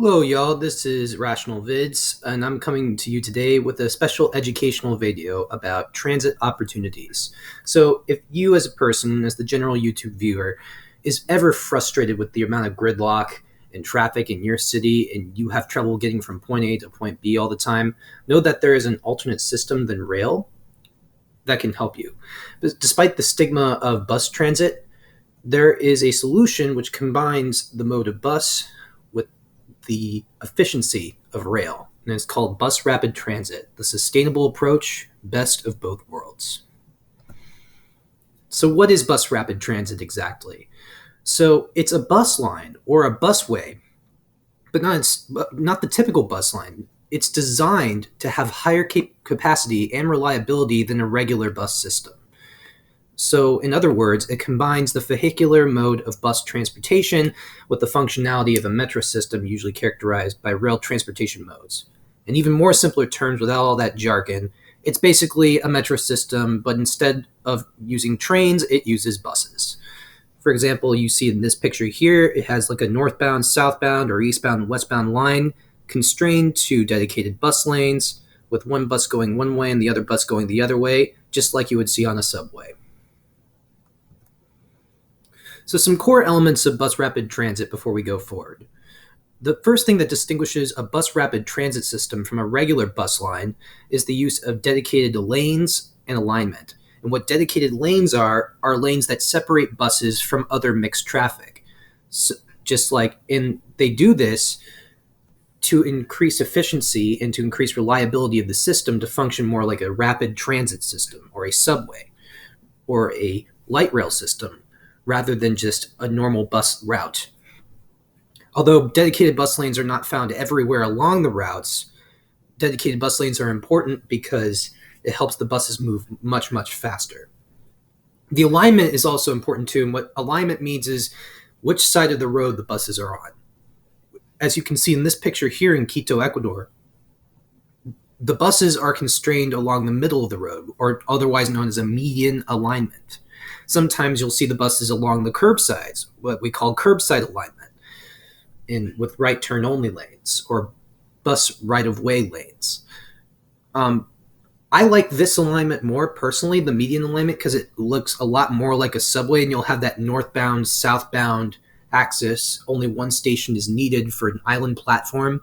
Hello, y'all. This is Rational Vids, and I'm coming to you today with a special educational video about transit opportunities. So, if you, as a person, as the general YouTube viewer, is ever frustrated with the amount of gridlock and traffic in your city and you have trouble getting from point A to point B all the time, know that there is an alternate system than rail that can help you. But despite the stigma of bus transit, there is a solution which combines the mode of bus with the efficiency of rail, and it's called Bus Rapid Transit, the sustainable approach, best of both worlds. So what is Bus Rapid Transit exactly? So it's a bus line or a busway, but not the typical bus line. It's designed to have higher capacity and reliability than a regular bus system. So, in other words, it combines the vehicular mode of bus transportation with the functionality of a metro system usually characterized by rail transportation modes. In even more simpler terms, without all that jargon, it's basically a metro system, but instead of using trains, it uses buses. For example, you see in this picture here, it has like a northbound, southbound, or eastbound, westbound line constrained to dedicated bus lanes, with one bus going one way and the other bus going the other way, just like you would see on a subway. So some core elements of bus rapid transit before we go forward. The first thing that distinguishes a bus rapid transit system from a regular bus line is the use of dedicated lanes and alignment. And what dedicated lanes are lanes that separate buses from other mixed traffic. So they do this to increase efficiency and to increase reliability of the system to function more like a rapid transit system or a subway or a light rail system, rather than just a normal bus route. Although dedicated bus lanes are not found everywhere along the routes, dedicated bus lanes are important because it helps the buses move much, much faster. The alignment is also important too, and what alignment means is which side of the road the buses are on. As you can see in this picture here in Quito, Ecuador, the buses are constrained along the middle of the road, or otherwise known as a median alignment. Sometimes you'll see the buses along the curbsides, what we call curbside alignment, with right turn only lanes or bus right of way lanes. I like this alignment more personally, the median alignment, because it looks a lot more like a subway, and you'll have that northbound, southbound axis. Only one station is needed for an island platform,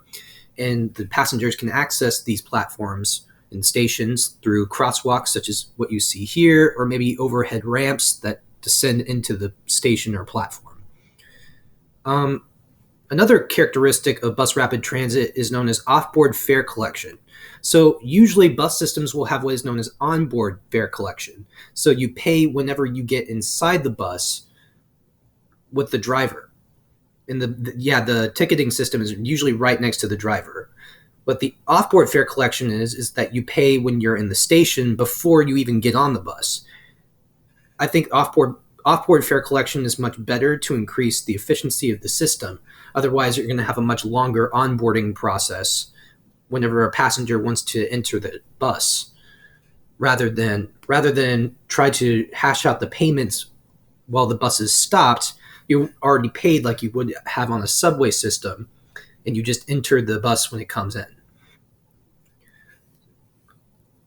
and the passengers can access these platforms and stations through crosswalks such as what you see here, or maybe overhead ramps that descend into the station or platform. Another characteristic of bus rapid transit is known as offboard fare collection. So usually bus systems will have what is known as onboard fare collection. So you pay whenever you get inside the bus with the driver. And the ticketing system is usually right next to the driver. What the offboard fare collection is that you pay when you're in the station before you even get on the bus. I think offboard fare collection is much better to increase the efficiency of the system. Otherwise, you're going to have a much longer onboarding process whenever a passenger wants to enter the bus, rather than try to hash out the payments while the bus is stopped. You already paid like you would have on a subway system, and you just enter the bus when it comes in.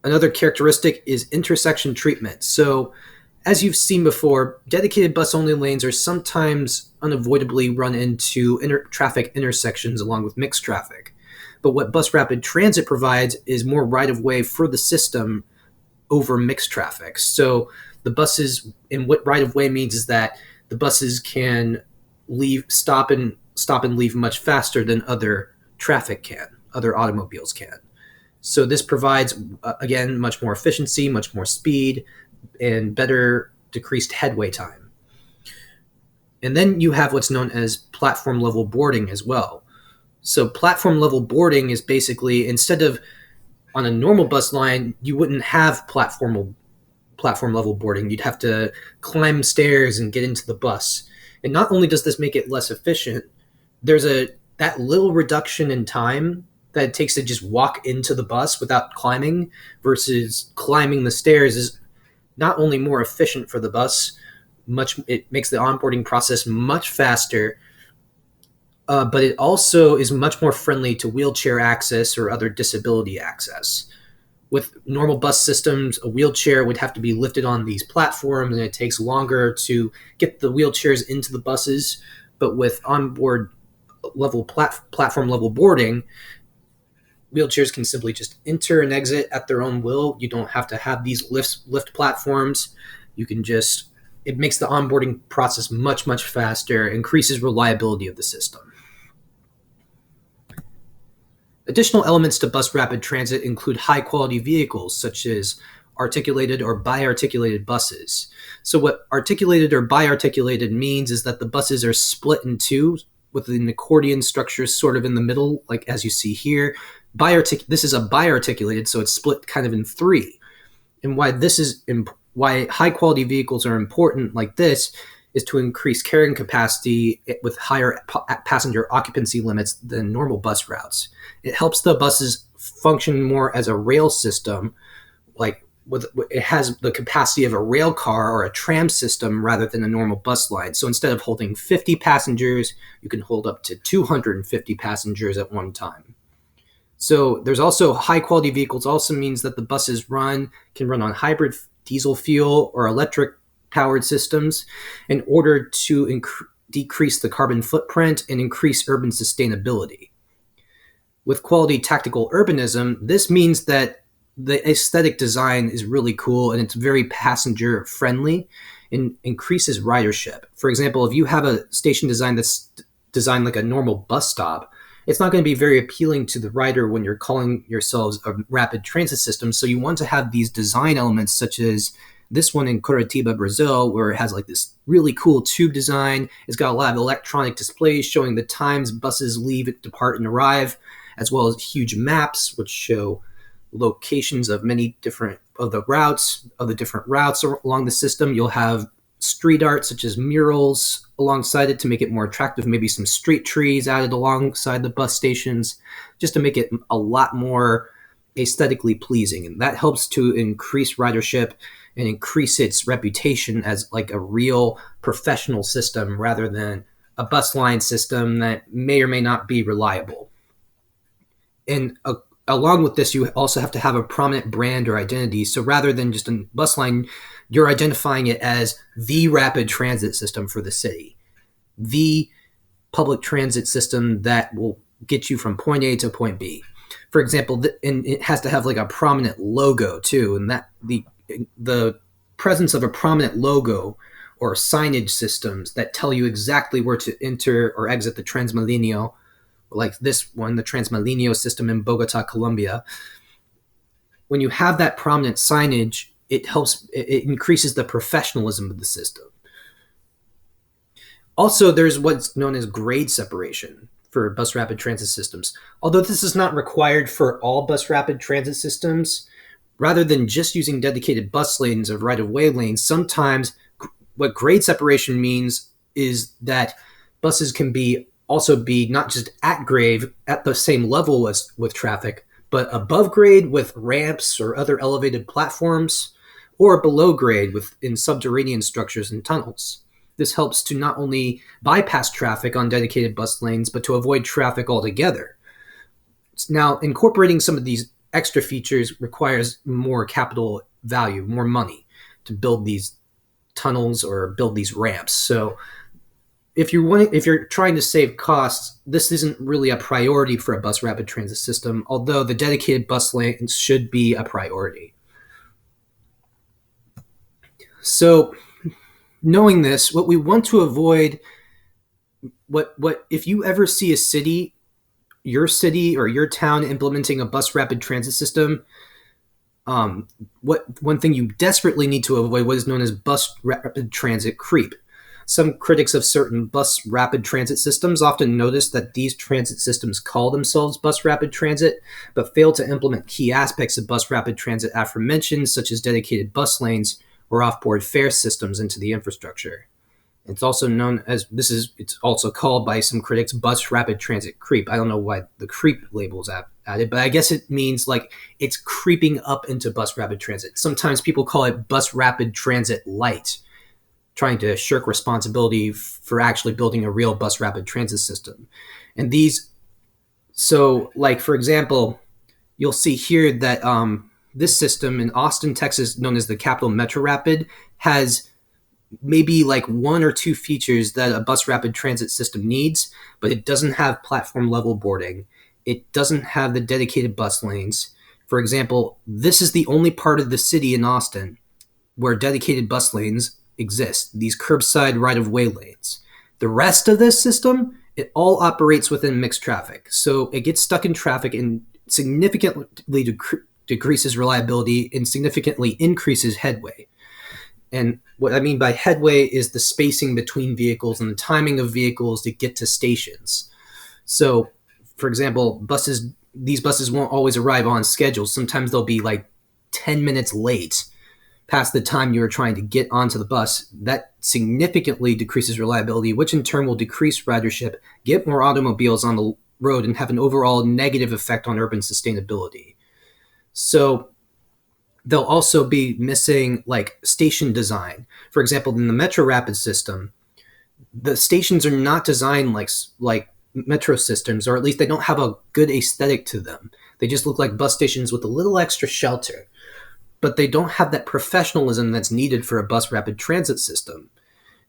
Another characteristic is intersection treatment. So, as you've seen before, dedicated bus-only lanes are sometimes unavoidably run into traffic intersections along with mixed traffic. But what Bus Rapid Transit provides is more right-of-way for the system over mixed traffic. So the buses, and what right-of-way means is that the buses can stop and leave much faster than other traffic can, other automobiles can. So this provides, again, much more efficiency, much more speed, and better decreased headway time. And then you have what's known as platform level boarding as well. So platform level boarding is basically, instead of on a normal bus line, you wouldn't have platform level boarding. You'd have to climb stairs and get into the bus. And not only does this make it less efficient, there's that little reduction in time that it takes to just walk into the bus without climbing versus climbing the stairs is not only more efficient for the bus, it makes the onboarding process much faster, but it also is much more friendly to wheelchair access or other disability access. With normal bus systems, a wheelchair would have to be lifted on these platforms, and it takes longer to get the wheelchairs into the buses. But with onboard level platform level boarding, wheelchairs can simply just enter and exit at their own will. You don't have to have these lift platforms. You can just, it makes the onboarding process much, much faster, increases reliability of the system. Additional elements to bus rapid transit include high-quality vehicles, such as articulated or bi-articulated buses. So what articulated or bi-articulated means is that the buses are split in two with an accordion structure sort of in the middle, like as you see here. This is a bi-articulated, so it's split kind of in three. And why high-quality vehicles are important like this is to increase carrying capacity with higher passenger occupancy limits than normal bus routes. It helps the buses function more as a rail system, it has the capacity of a rail car or a tram system rather than a normal bus line. So instead of holding 50 passengers, you can hold up to 250 passengers at one time. So there's also high quality vehicles also means that the buses can run on hybrid diesel fuel or electric powered systems in order to decrease the carbon footprint and increase urban sustainability. With quality tactical urbanism, this means that the aesthetic design is really cool and it's very passenger friendly and increases ridership. For example, if you have a station design that's designed like a normal bus stop, it's not going to be very appealing to the rider when you're calling yourselves a rapid transit system. So you want to have these design elements such as this one in Curitiba, Brazil, where it has like this really cool tube design. It's got a lot of electronic displays showing the times buses leave, depart, and arrive, as well as huge maps which show locations of many different of the different routes along the system. You'll have street art such as murals alongside it to make it more attractive, maybe some street trees added alongside the bus stations just to make it a lot more aesthetically pleasing. And that helps to increase ridership and increase its reputation as like a real professional system rather than a bus line system that may or may not be reliable. And along with this, you also have to have a prominent brand or identity. So rather than just a bus line, you're identifying it as the rapid transit system for the city, the public transit system that will get you from point A to point B. For example, and it has to have like a prominent logo too, and that the presence of a prominent logo or signage systems that tell you exactly where to enter or exit the Transmilenio, like this one, the Transmilenio system in Bogota, Colombia. When you have that prominent signage, it increases the professionalism of the system. Also, there's what's known as grade separation for bus rapid transit systems. Although this is not required for all bus rapid transit systems, rather than just using dedicated bus lanes or right-of-way lanes, sometimes what grade separation means is that buses can also be not just at grade at the same level as with traffic, but above grade with ramps or other elevated platforms, or below grade in subterranean structures and tunnels. This helps to not only bypass traffic on dedicated bus lanes, but to avoid traffic altogether. Now, incorporating some of these extra features requires more capital value, more money to build these tunnels or build these ramps. So if you're trying to save costs, this isn't really a priority for a bus rapid transit system, although the dedicated bus lanes should be a priority. So knowing this, what we want to avoid, what if you ever see your city or your town implementing a bus rapid transit system, one thing you desperately need to avoid what is known as bus rapid transit creep. Some critics of certain bus rapid transit systems often notice that these transit systems call themselves bus rapid transit, but fail to implement key aspects of bus rapid transit aforementioned, such as dedicated bus lanes or off-board fare systems into the infrastructure. It's also known as, it's also called by some critics bus rapid transit creep. I don't know why the creep label is added, but I guess it means like it's creeping up into bus rapid transit. Sometimes people call it bus rapid transit light trying to shirk responsibility for actually building a real bus rapid transit system. And for example, you'll see here that this system in Austin, Texas, known as the Capital Metro Rapid, has maybe like one or two features that a bus rapid transit system needs, but it doesn't have platform level boarding. It doesn't have the dedicated bus lanes. For example, this is the only part of the city in Austin where dedicated bus lanes exist, these curbside right-of-way lanes. The rest of this system, it all operates within mixed traffic. So it gets stuck in traffic and significantly decreases reliability and significantly increases headway. And what I mean by headway is the spacing between vehicles and the timing of vehicles to get to stations. So, for example, these buses won't always arrive on schedule. Sometimes they'll be like 10 minutes late past the time you were trying to get onto the bus. That significantly decreases reliability, which in turn will decrease ridership, get more automobiles on the road, and have an overall negative effect on urban sustainability. So they'll also be missing like station design. For example, in the Metro Rapid system, the stations are not designed like metro systems, or at least they don't have a good aesthetic to them. They just look like bus stations with a little extra shelter. But they don't have that professionalism that's needed for a bus rapid transit system.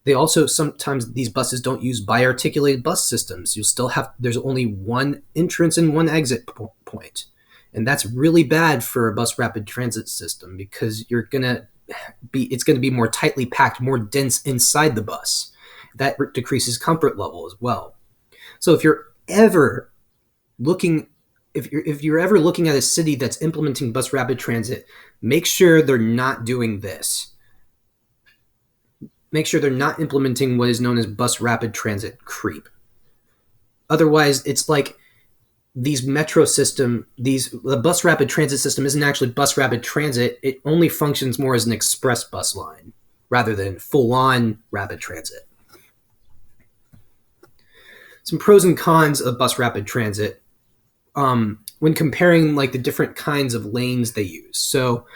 They also, sometimes these buses don't use bi-articulated bus systems. There's only one entrance and one exit point. And that's really bad for a bus rapid transit system because it's going to be more tightly packed, more dense inside the bus. That decreases comfort level as well. So if you're ever looking at a city that's implementing bus rapid transit, make sure they're not doing this. Make sure they're not implementing what is known as bus rapid transit creep. Otherwise, it's like the bus rapid transit system isn't actually bus rapid transit. It only functions more as an express bus line rather than full-on rapid transit. Some pros and cons of bus rapid transit when comparing like the different kinds of lanes they use. So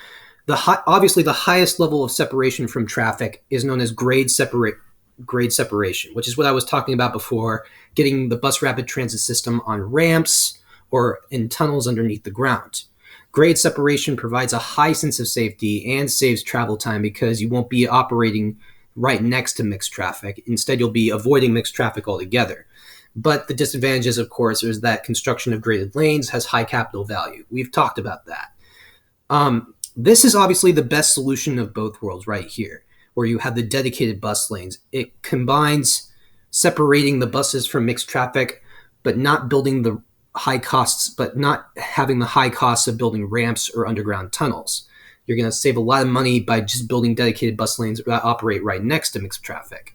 obviously the highest level of separation from traffic is known as grade separation, which is what I was talking about before, getting the bus rapid transit system on ramps or in tunnels underneath the ground. Grade separation provides a high sense of safety and saves travel time because you won't be operating right next to mixed traffic. Instead, you'll be avoiding mixed traffic altogether. But the disadvantages, of course, is that construction of graded lanes has high capital value. We've talked about that. This is obviously the best solution of both worlds right here, where you have the dedicated bus lanes. It combines separating the buses from mixed traffic, but not having the high costs of building ramps or underground tunnels. You're going to save a lot of money by just building dedicated bus lanes that operate right next to mixed traffic.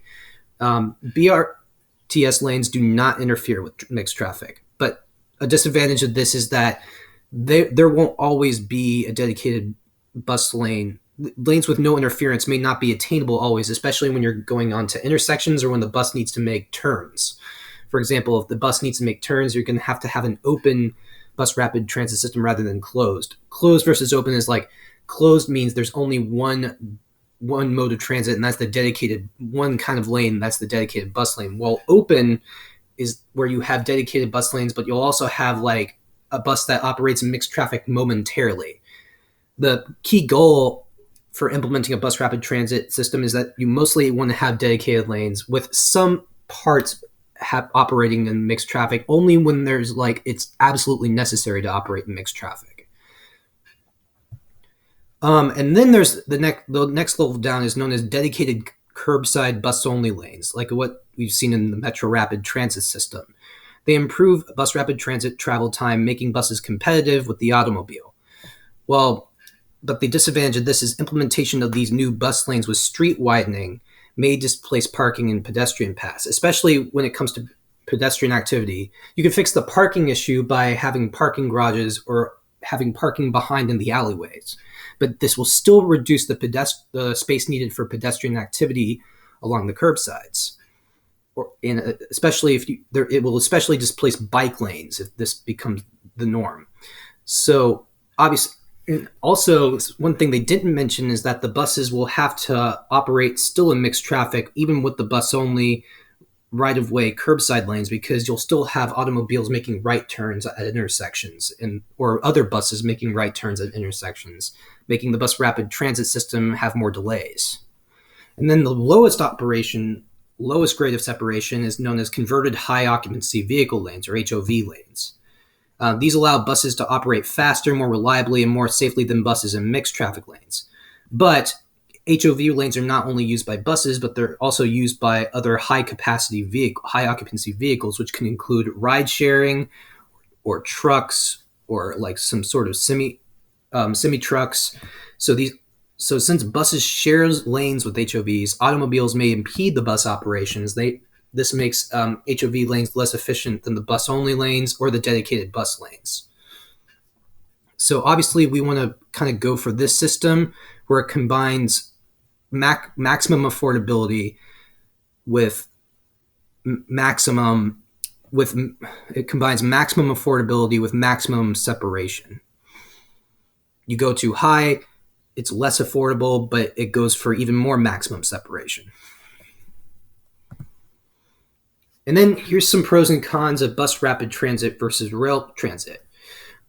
BRTS lanes do not interfere with mixed traffic, but a disadvantage of this is that there won't always be a dedicated bus lane. Lanes with no interference may not be attainable always, especially when you're going onto intersections or when the bus needs to make turns. For example, if the bus needs to make turns, you're going to have an open bus rapid transit system rather than closed. Closed versus open is like closed means there's only one mode of transit, and that's the dedicated one kind of lane. That's the dedicated bus lane. While open is where you have dedicated bus lanes, but you'll also have like a bus that operates in mixed traffic momentarily. The key goal for implementing a bus rapid transit system is that you mostly want to have dedicated lanes with some parts operating in mixed traffic only when it's absolutely necessary to operate in mixed traffic. And then there's the next level down is known as dedicated curbside bus only lanes, like what we've seen in the Metro Rapid Transit system. They improve bus rapid transit travel time, making buses competitive with the automobile. But the disadvantage of this is implementation of these new bus lanes with street widening may displace parking and pedestrian paths, especially when it comes to pedestrian activity. You can fix the parking issue by having parking garages or having parking behind in the alleyways. But this will still reduce the space needed for pedestrian activity along the curbsides. It will especially displace bike lanes if this becomes the norm. So obviously, And also, one thing they didn't mention is that the buses will have to operate still in mixed traffic, even with the bus-only right-of-way curbside lanes, because you'll still have automobiles making right turns at intersections, or other buses making right turns at intersections, making the bus rapid transit system have more delays. And then the lowest grade of separation is known as converted high occupancy vehicle lanes, or HOV lanes. These allow buses to operate faster, more reliably, and more safely than buses in mixed traffic lanes. But HOV lanes are not only used by buses, but they're also used by other high occupancy vehicles, which can include ride sharing, or trucks, or like some sort of semi trucks. So since buses share lanes with HOVs, automobiles may impede the bus operations. This makes HOV lanes less efficient than the bus-only lanes or the dedicated bus lanes. So obviously we want to kind of go for this system where it combines maximum affordability with maximum separation. You go too high, it's less affordable, but it goes for even more maximum separation. And then here's some pros and cons of bus rapid transit versus rail transit.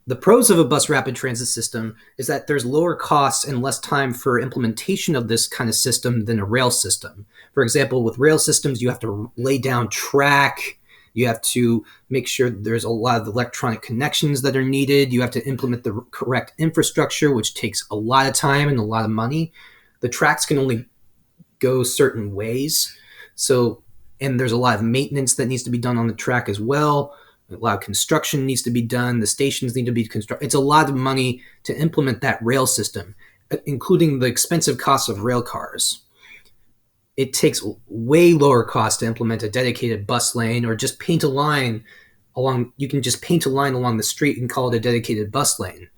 The pros of a bus rapid transit system is that there's lower costs and less time for implementation of this kind of system than a rail system. For example, with rail systems, you have to lay down track. You have to make sure there's a lot of electronic connections that are needed. You have to implement the correct infrastructure, which takes a lot of time and a lot of money. The tracks can only go certain ways. And there's a lot of maintenance that needs to be done on the track as well. A lot of construction needs to be done. The stations need to be constructed. It's a lot of money to implement that rail system, including the expensive costs of rail cars. It takes way lower cost to implement a dedicated bus lane, or just paint a line along. You can just paint a line along the street and call it a dedicated bus lane.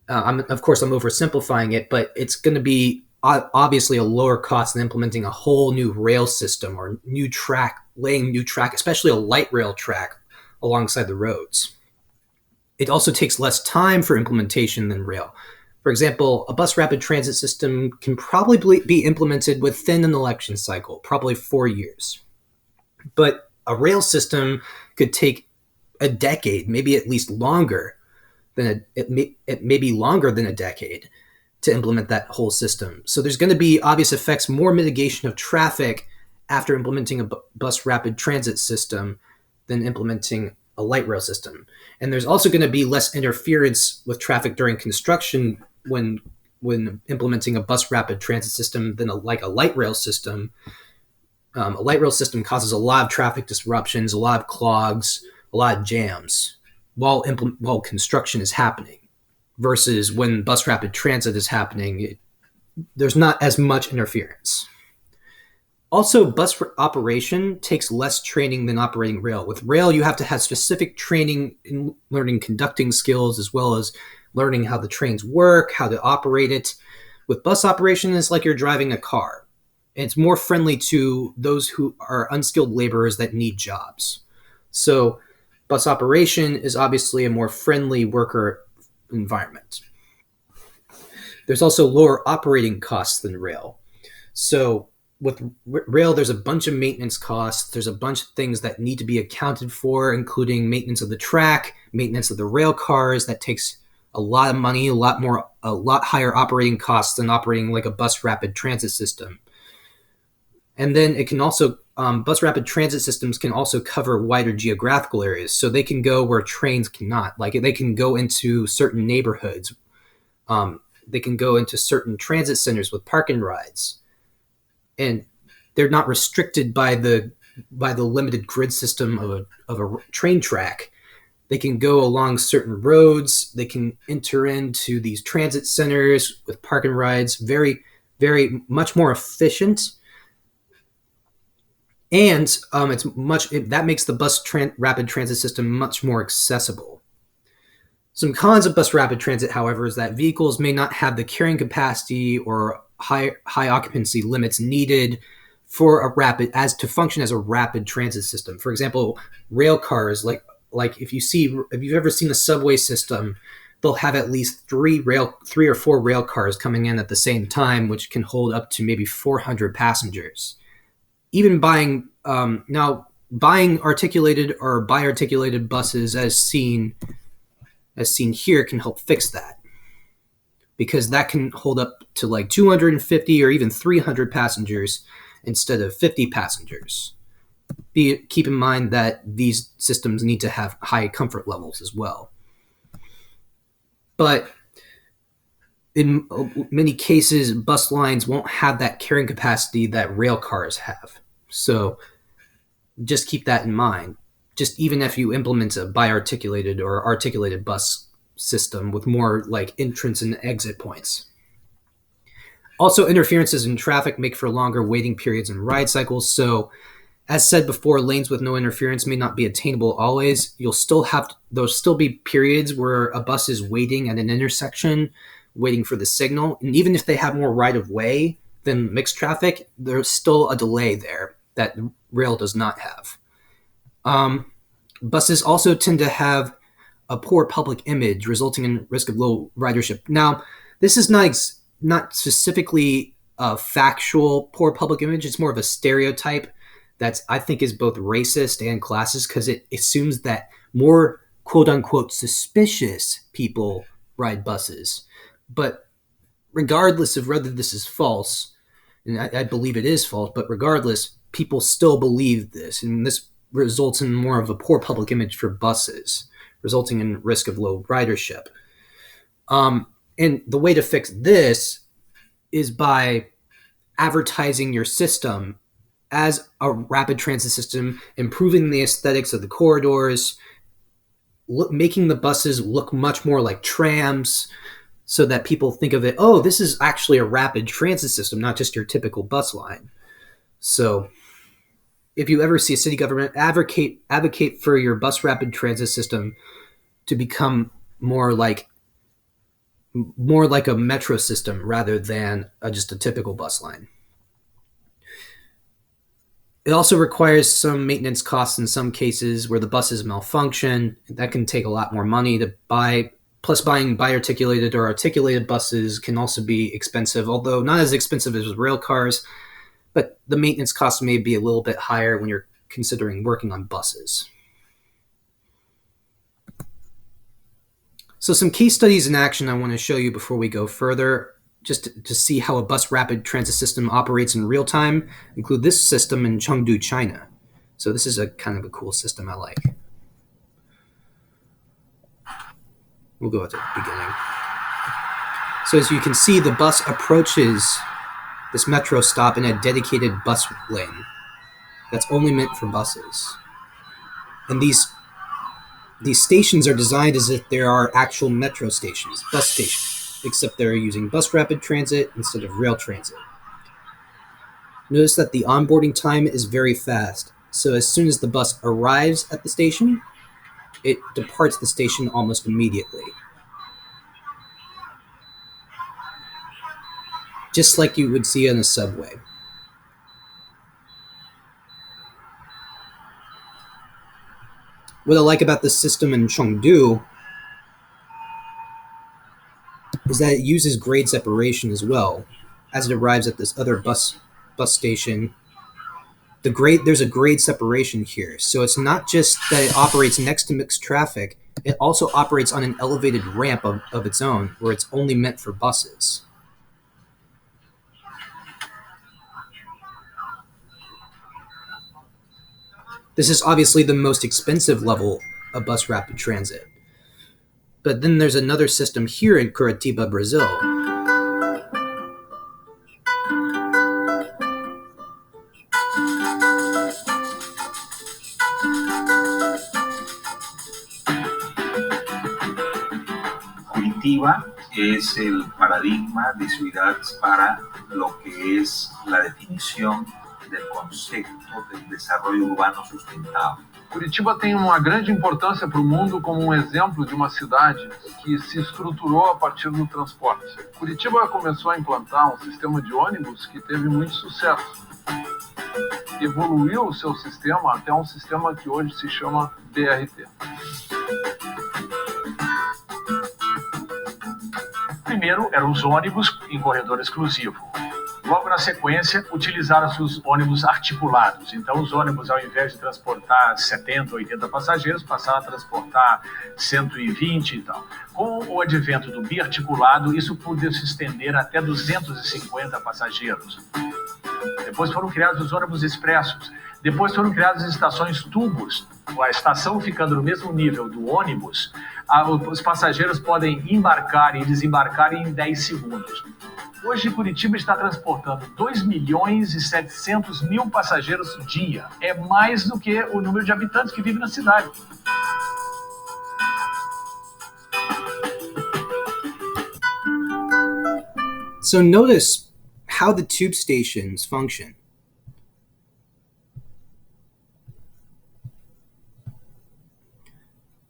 Of course, I'm oversimplifying it, but it's going to be obviously a lower cost than implementing a whole new rail system or laying new track, especially a light rail track alongside the roads. It also takes less time for implementation than rail. For example, a bus rapid transit system can probably be implemented within an election cycle, probably 4 years. But a rail system could take a decade, maybe at least longer it may be longer than a decade to implement that whole system. So there's going to be obvious effects, more mitigation of traffic after implementing a bus rapid transit system than implementing a light rail system. And there's also going to be less interference with traffic during construction when implementing a bus rapid transit system than a light rail system. A light rail system causes a lot of traffic disruptions, a lot of clogs, a lot of jams while construction is happening. Versus when bus rapid transit is happening, there's not as much interference. Also, bus operation takes less training than operating rail. With rail, you have to have specific training in learning conducting skills, as well as learning how the trains work, how to operate it. With bus operation, it's like you're driving a car. And it's more friendly to those who are unskilled laborers that need jobs. So bus operation is obviously a more friendly worker environment. There's also lower operating costs than rail. So with rail, there's a bunch of maintenance costs. There's a bunch of things that need to be accounted for, including maintenance of the track, maintenance of the rail cars. That takes a lot of money, a lot higher operating costs than operating like a bus rapid transit system. And then it can also, bus rapid transit systems can also cover wider geographical areas. So they can go where trains cannot. Like they can go into certain neighborhoods. They can go into certain transit centers with park and rides. And they're not restricted by the limited grid system of a train track. They can go along certain roads. They can enter into these transit centers with park and rides. Very, very much more efficient. And that makes the bus rapid transit system much more accessible. Some cons of bus rapid transit, however, is that vehicles may not have the carrying capacity or high occupancy limits needed for to function as a rapid transit system. For example, rail cars, like if you've ever seen the subway system, they'll have at least three or four rail cars coming in at the same time, which can hold up to maybe 400 passengers. Even buying articulated or bi-articulated buses, as seen here, can help fix that, because that can hold up to like 250 or even 300 passengers instead of 50 passengers. Keep in mind that these systems need to have high comfort levels as well. But in many cases, bus lines won't have that carrying capacity that rail cars have. So just keep that in mind. Just even if you implement a bi-articulated or articulated bus system with more like entrance and exit points. Also, interferences in traffic make for longer waiting periods and ride cycles. So, as said before, lanes with no interference may not be attainable always. There'll still be periods where a bus is waiting at an intersection, waiting for the signal. And even if they have more right of way than mixed traffic, there's still a delay there that rail does not have. Buses also tend to have a poor public image, resulting in risk of low ridership. Now, this is not specifically a factual poor public image. It's more of a stereotype that I think is both racist and classist, because it assumes that more quote-unquote suspicious people ride buses. But regardless of whether this is false, and I believe it is false, but regardless, people still believe this, and this results in more of a poor public image for buses, resulting in risk of low ridership. And the way to fix this is by advertising your system as a rapid transit system, improving the aesthetics of the corridors, making the buses look much more like trams, so that people think of it, oh, this is actually a rapid transit system, not just your typical bus line. So if you ever see a city government, advocate for your bus rapid transit system to become more like a metro system rather than just a typical bus line. It also requires some maintenance costs in some cases where the buses malfunction. That can take a lot more money to buy. Plus, buying bi-articulated or articulated buses can also be expensive, although not as expensive as rail cars. But the maintenance costs may be a little bit higher when you're considering working on buses. So some case studies in action I want to show you before we go further, just to see how a bus rapid transit system operates in real time, include this system in Chengdu, China. So this is a kind of a cool system I like. We'll go at the beginning. So as you can see, the bus approaches this metro stop in a dedicated bus lane that's only meant for buses. And these stations are designed as if there are actual metro stations, bus stations, except they're using bus rapid transit instead of rail transit. Notice that the onboarding time is very fast. So as soon as the bus arrives at the station, it departs the station almost immediately. Just like you would see on a subway. What I like about this system in Chengdu is that it uses grade separation as well. As it arrives at this other bus station, there's a grade separation here. So it's not just that it operates next to mixed traffic, it also operates on an elevated ramp of its own, where it's only meant for buses. This is obviously the most expensive level of bus rapid transit. But then there's another system here in Curitiba, Brazil. Curitiba es el paradigma de ciudad para lo que es la definición del concepto del desarrollo urbano sustentable. Curitiba tem uma grande importância para o mundo como um exemplo de uma cidade que se estruturou a partir do transporte. Curitiba começou a implantar um sistema de ônibus que teve muito sucesso. Evoluiu o seu sistema até um sistema que hoje se chama BRT. primeiro eram os ônibus em corredor exclusivo. Logo na sequência, utilizaram-se os ônibus articulados. Então, os ônibus, ao invés de transportar 70, 80 passageiros, passaram a transportar 120 e tal. Com o advento do biarticulado, isso pôde se estender até 250 passageiros. Depois foram criados os ônibus expressos. Depois foram criadas as estações tubos. A estação ficando no mesmo nível do ônibus, os passageiros podem embarcar e desembarcar em 10 segundos. Hoje, Curitiba está transportando 2.700.000 passageiros dia. É mais do que o número de habitantes que vivem na cidade. So notice how the tube stations function.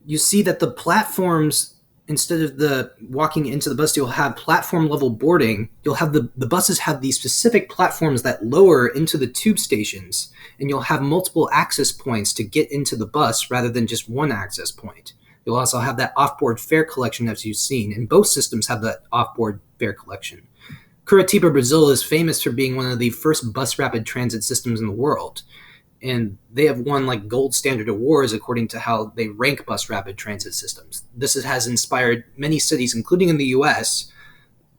You see that the platforms, instead of the walking into the bus, you'll have platform level boarding. You'll have the buses have these specific platforms that lower into the tube stations, and you'll have multiple access points to get into the bus rather than just one access point. You'll also have that offboard fare collection as you've seen, and both systems have that offboard fare collection. Curitiba, Brazil is famous for being one of the first bus rapid transit systems in the world. And they have won like gold standard awards according to how they rank bus rapid transit systems. This has inspired many cities, including in the US,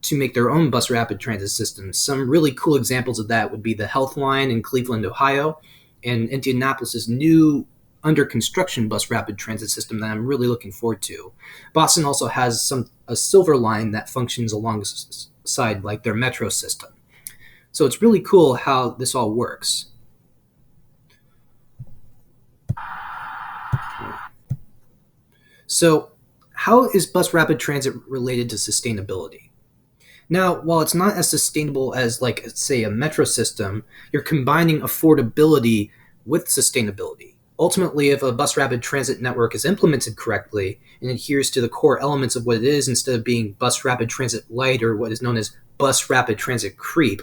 to make their own bus rapid transit systems. Some really cool examples of that would be the Health Line in Cleveland, Ohio, and Indianapolis's new under construction bus rapid transit system that I'm really looking forward to. Boston also has a Silver Line that functions alongside like their metro system. So it's really cool how this all works. So how is bus rapid transit related to sustainability? Now, while it's not as sustainable as, like, say, a metro system, you're combining affordability with sustainability. Ultimately, if a bus rapid transit network is implemented correctly and adheres to the core elements of what it is instead of being bus rapid transit light or what is known as bus rapid transit creep,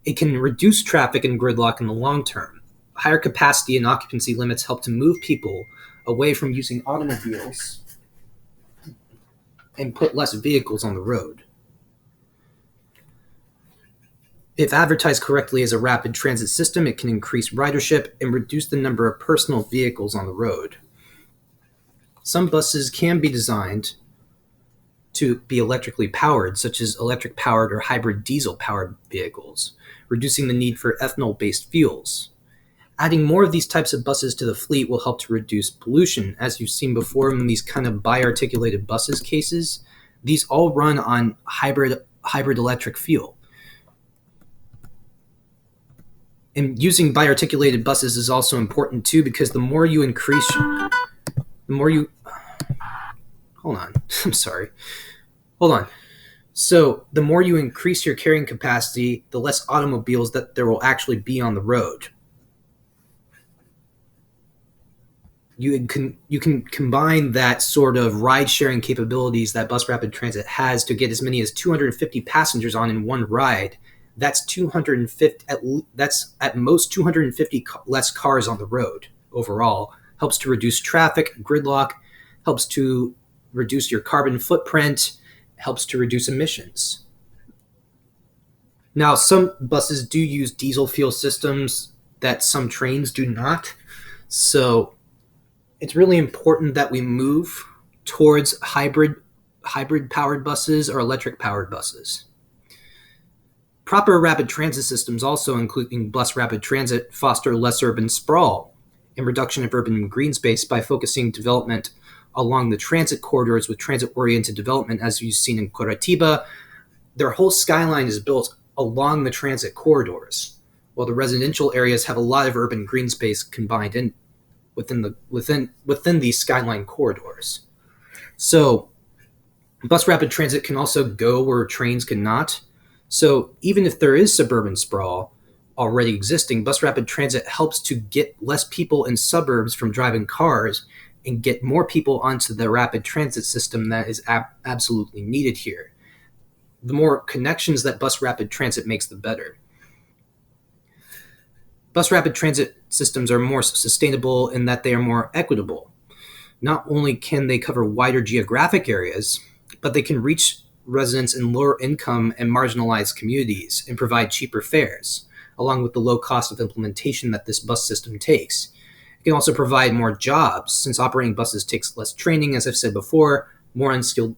it can reduce traffic and gridlock in the long term. Higher capacity and occupancy limits help to move people away from using automobiles and put less vehicles on the road. If advertised correctly as a rapid transit system, it can increase ridership and reduce the number of personal vehicles on the road. Some buses can be designed to be electrically powered, such as electric-powered or hybrid diesel-powered vehicles, reducing the need for ethanol-based fuels. Adding more of these types of buses to the fleet will help to reduce pollution. As you've seen before in these kind of bi-articulated buses cases, these all run on hybrid electric fuel. And using bi-articulated buses is also important too, because the more you increase, So the more you increase your carrying capacity, the less automobiles that there will actually be on the road. You can combine that sort of ride-sharing capabilities that bus rapid transit has to get as many as 250 passengers on in one ride. That's 250. That's at most 250 less cars on the road overall. Helps to reduce traffic, gridlock, helps to reduce your carbon footprint, helps to reduce emissions. Now, some buses do use diesel fuel systems that some trains do not. So it's really important that we move towards hybrid powered buses or electric powered buses. Proper rapid transit systems, also including bus rapid transit, foster less urban sprawl and reduction of urban green space by focusing development along the transit corridors with transit-oriented development. As you've seen in Curitiba, their whole skyline is built along the transit corridors, while the residential areas have a lot of urban green space combined in within these skyline corridors. So bus rapid transit can also go where trains cannot. So even if there is suburban sprawl already existing, bus rapid transit helps to get less people in suburbs from driving cars and get more people onto the rapid transit system that is absolutely needed here. The more connections that bus rapid transit makes, the better. Bus rapid transit systems are more sustainable in that they are more equitable. Not only can they cover wider geographic areas, but they can reach residents in lower income and marginalized communities and provide cheaper fares, along with the low cost of implementation that this bus system takes. It can also provide more jobs, since operating buses takes less training, as I've said before. More unskilled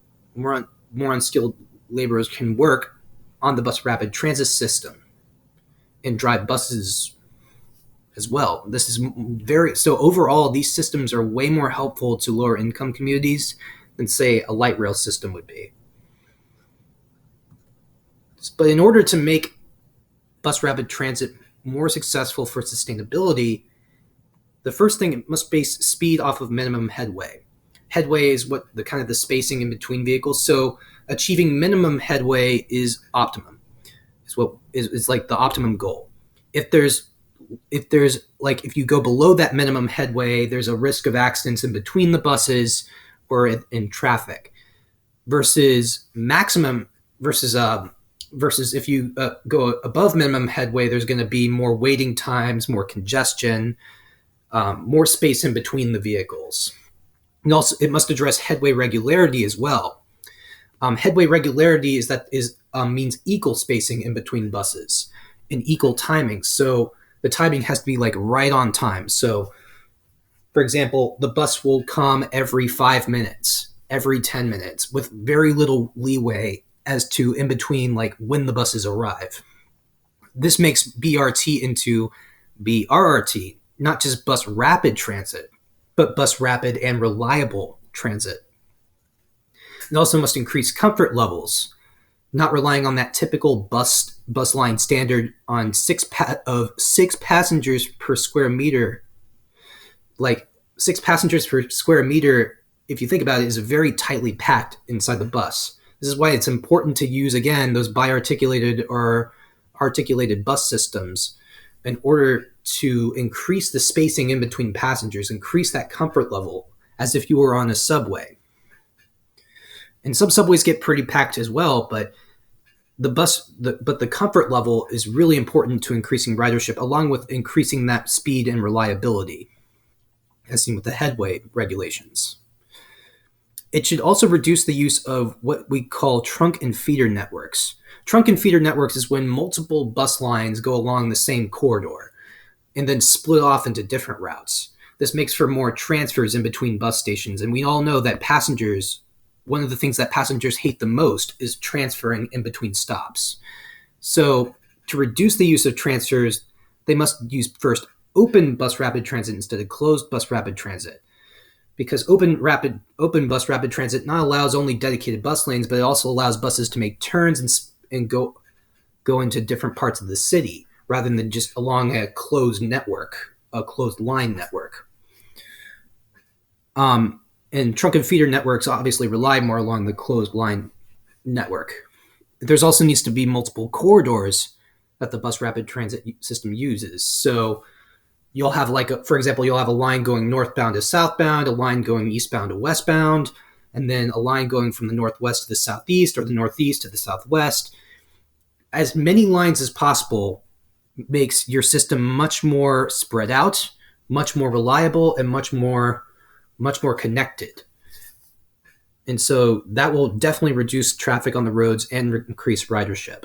laborers can work on the bus rapid transit system and drive buses as well. This is so overall, these systems are way more helpful to lower income communities than, say, a light rail system would be. But in order to make bus rapid transit more successful for sustainability, the first thing, it must base speed off of minimum headway. Headway is what the kind of the spacing in between vehicles. So achieving minimum headway is optimum. Is like the optimum goal. If you go below that minimum headway, there's a risk of accidents in between the buses or in traffic. Versus if you go above minimum headway, there's going to be more waiting times, more congestion, more space in between the vehicles. And also, it must address headway regularity as well. Headway regularity means equal spacing in between buses and equal timing. So the timing has to be like right on time. So, for example, the bus will come every 5 minutes, every 10 minutes, with very little leeway as to in between, like when the buses arrive. This makes BRT into BRRT, not just bus rapid transit, but bus rapid and reliable transit. It also must increase comfort levels, not relying on that typical bus line standard on six passengers per square meter. Like 6 passengers per square meter, if you think about it, is very tightly packed inside the bus. This is why it's important to use, again, those bi-articulated or articulated bus systems in order to increase the spacing in between passengers, increase that comfort level as if you were on a subway. And some subways get pretty packed as well, but the comfort level is really important to increasing ridership, along with increasing that speed and reliability, as seen with the headway regulations. It should also reduce the use of what we call trunk and feeder networks. Trunk and feeder networks is when multiple bus lines go along the same corridor and then split off into different routes. This makes for more transfers in between bus stations, and we all know that one of the things that passengers hate the most is transferring in between stops. So to reduce the use of transfers, they must use first open bus rapid transit instead of closed bus rapid transit. Because open bus rapid transit not allows only dedicated bus lanes, but it also allows buses to make turns and go into different parts of the city rather than just along a closed line network. And trunk and feeder networks obviously rely more along the closed line network. There's also needs to be multiple corridors that the bus rapid transit system uses. So you'll have for example, you'll have a line going northbound to southbound, a line going eastbound to westbound, and then a line going from the northwest to the southeast or the northeast to the southwest. As many lines as possible makes your system much more spread out, much more reliable, and much more connected. And so that will definitely reduce traffic on the roads and increase ridership.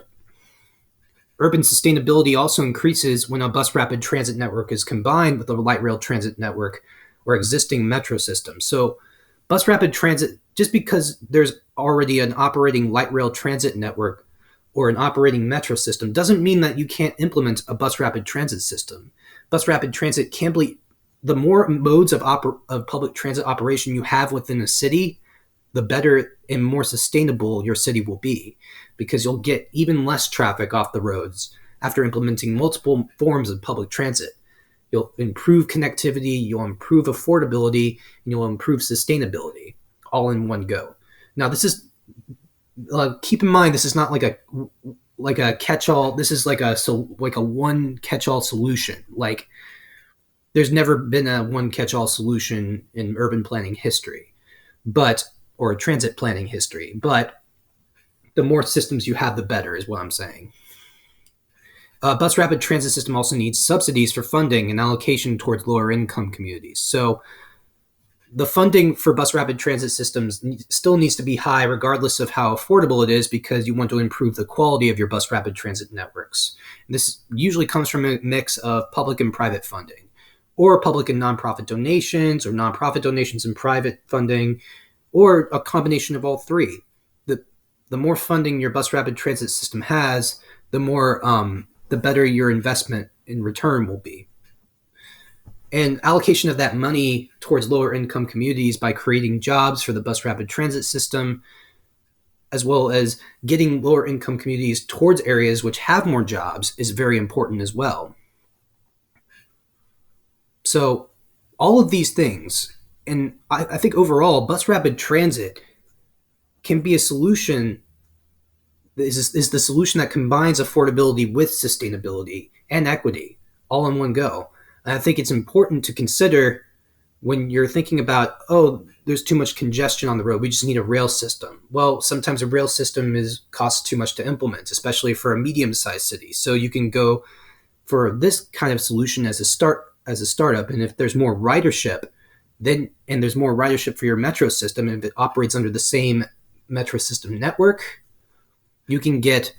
Urban sustainability also increases when a bus rapid transit network is combined with a light rail transit network or existing metro system. So bus rapid transit, just because there's already an operating light rail transit network or an operating metro system, doesn't mean that you can't implement a bus rapid transit system. Bus rapid transit can be, the more modes of public transit operation you have within a city, the better and more sustainable your city will be, because you'll get even less traffic off the roads after implementing multiple forms of public transit. You'll improve connectivity, you'll improve affordability, and you'll improve sustainability all in one go. Now, this is keep in mind, this is not like a catch-all. This is like a one catch-all solution. Like, there's never been a one catch-all solution in urban planning history, or transit planning history. But the more systems you have, the better, is what I'm saying. Bus rapid transit system also needs subsidies for funding and allocation towards lower income communities. So The funding for bus rapid transit systems still needs to be high regardless of how affordable it is, because you want to improve the quality of your bus rapid transit networks. This usually comes from a mix of public and private funding, or public and nonprofit donations, or nonprofit donations and private funding, or a combination of all three. The more funding your bus rapid transit system has, the better your investment in return will be. And allocation of that money towards lower income communities by creating jobs for the bus rapid transit system, as well as getting lower income communities towards areas which have more jobs, is very important as well. So all of these things, and I think overall, bus rapid transit can be a solution, is the solution that combines affordability with sustainability and equity all in one go. And I think it's important to consider when you're thinking about, oh, there's too much congestion on the road, we just need a rail system. Well, sometimes a rail system costs too much to implement, especially for a medium-sized city. So you can go for this kind of solution as a startup. And if there's more ridership, and there's more ridership for your metro system, and if it operates under the same metro system network, you can get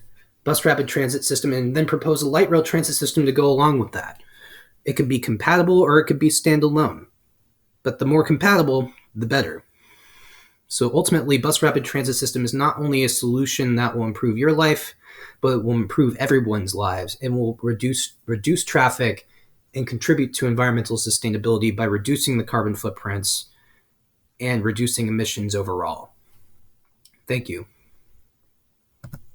bus rapid transit system and then propose a light rail transit system to go along with that. It could be compatible or it could be standalone, but the more compatible, the better. So ultimately, bus rapid transit system is not only a solution that will improve your life, but it will improve everyone's lives and will reduce traffic and contribute to environmental sustainability by reducing the carbon footprints and reducing emissions overall. Thank you.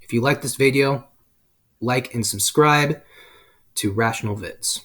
If you like this video, like and subscribe to Rational Vids.